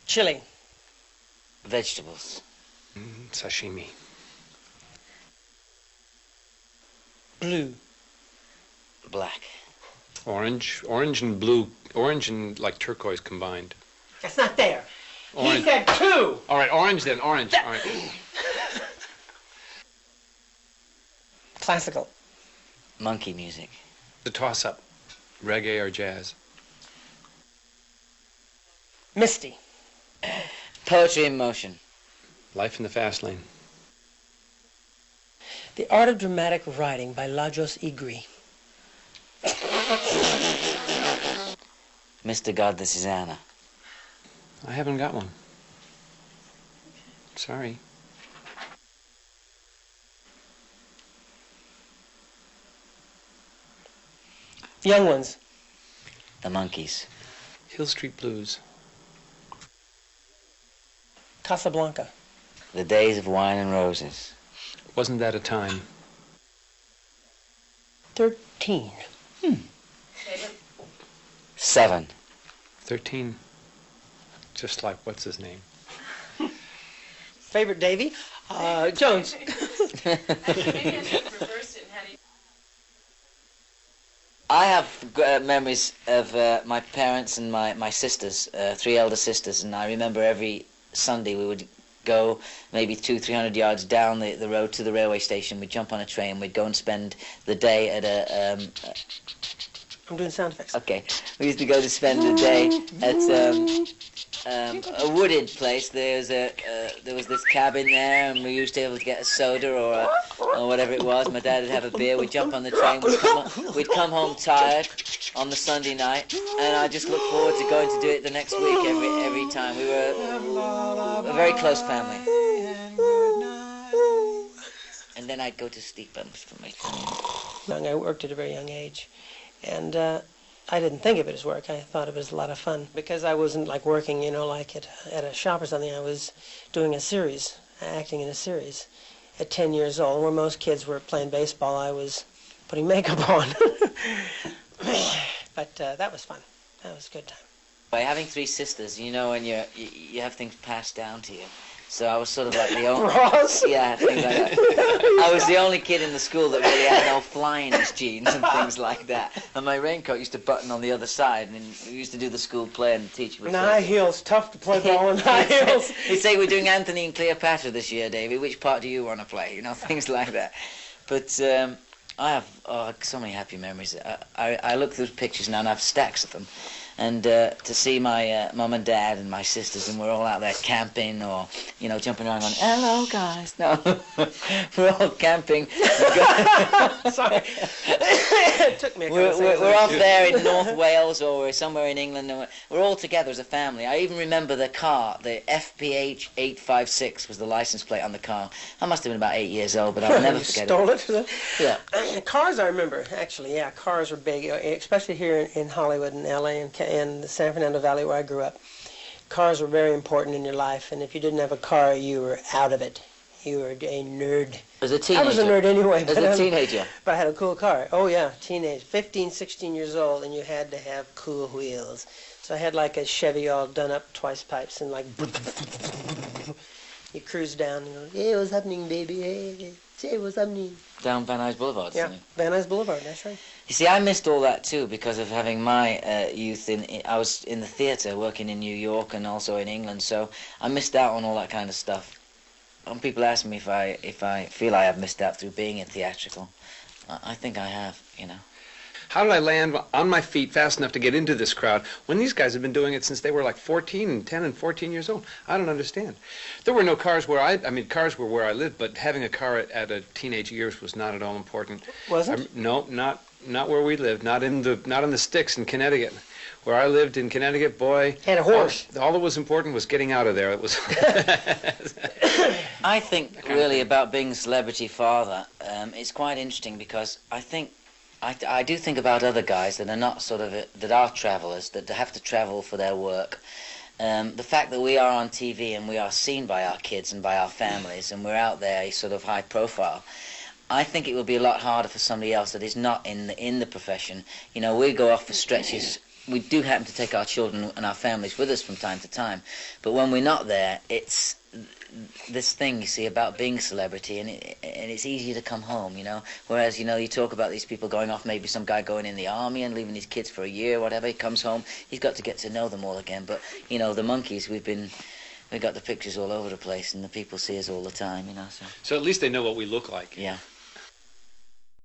Chili. Vegetables. Sashimi. Blue. Black. Orange. Orange and blue. Orange and like turquoise combined. That's not there. Orange. He said two. All right, orange then. Orange. All right. Classical. Monkey music. The toss-up. Reggae or jazz. Misty. Poetry in motion. Life in the fast lane. The Art of Dramatic Writing by Lajos Igri. Mr. God, this is Anna. I haven't got one. Sorry. Young Ones. The Monkees. Hill Street Blues. Casablanca. The Days of Wine and Roses. Wasn't that a time? 13. 7. 13. Just like, what's his name? Favorite Davy? Jones. I have memories of my parents and my sisters, 3 elder sisters, and I remember every Sunday we would go maybe 200-300 yards down the road to the railway station. We'd jump on a train, we'd go and spend the day at a... I'm doing sound effects. Okay. We used to go to spend the day at a wooded place. There was this cabin there, and we used to be able to get a soda or whatever it was. My dad would have a beer. We'd jump on the train. We'd come home tired on the Sunday night, and I just look forward to going to do it the next week every time. We were a very close family. And then I'd go to sleep for my... I worked at a very young age. And I didn't think of it as work. I thought it was a lot of fun. Because I wasn't like working, you know, like at a shop or something. I was doing a series, acting in a series at 10 years old. Where most kids were playing baseball, I was putting makeup on. But that was fun. That was a good time. By having 3 sisters, you know, and you have things passed down to you. So I was sort of like the only... Ross? Yeah, things like that. I was the only kid in the school that really had no fly in his jeans and things like that. And my raincoat used to button on the other side, and we used to do the school play, and the teacher would say... High heels, tough to play ball in high heels. He'd say, we're doing Anthony and Cleopatra this year, Davy. Which part do you want to play? You know, things like that. But I have so many happy memories. I look through the pictures now, and I have stacks of them. And to see my mum and dad and my sisters, and we're all out there camping or, you know, jumping around going, hello, guys. No, we're all camping. Sorry. It took me a couple seconds. We're off there in North Wales or we're somewhere in England, and we're all together as a family. I even remember the car, the FPH 856 was the license plate on the car. I must have been about 8 years old, but I'll never forget it. Stole it? Yeah. Cars, I remember, actually, yeah, cars were big, especially here in Hollywood and LA and in the San Fernando Valley where I grew up. Cars were very important in your life, and if you didn't have a car, you were out of it. You were a nerd. As a teenager? I was a nerd anyway. As a teenager? But I had a cool car. Oh, yeah, teenage. 15, 16 years old, and you had to have cool wheels. So I had like a Chevy all done up, twice pipes, and like... You cruise down and go, hey, what's happening, baby? Hey, what's happening? Down Van Nuys Boulevard, yeah, Van Nuys Boulevard, that's right. You see, I missed all that too because of having my youth I was in the theatre working in New York and also in England, so I missed out on all that kind of stuff. When people ask me if I feel I have missed out through being in theatrical, I think I have, you know. How did I land on my feet fast enough to get into this crowd when these guys have been doing it since they were like 10 and 14 years old? I don't understand. There were no cars where I mean, cars were where I lived, but having a car at a teenage years was not at all important. Wasn't? No, not where we lived, not in the sticks in Connecticut. Where I lived in Connecticut, boy, had a horse. All that was important was getting out of there. It was. I think really about being a celebrity father, it's quite interesting because I do think about other guys that are not that are travelers, that have to travel for their work. The fact that we are on TV and we are seen by our kids and by our families and we're out there sort of high profile, I think it would be a lot harder for somebody else that is not in the profession. You know, we go off for stretches we do happen to take our children and our families with us from time to time, but when we're not there, it's this thing you see about being a celebrity, and it's easier to come home, you know. Whereas, you know, you talk about these people going off, maybe some guy going in the army and leaving his kids for a year, whatever. He comes home, he's got to get to know them all again. But you know, the Monkees, we got the pictures all over the place, and the people see us all the time, you know. So at least they know what we look like. Yeah.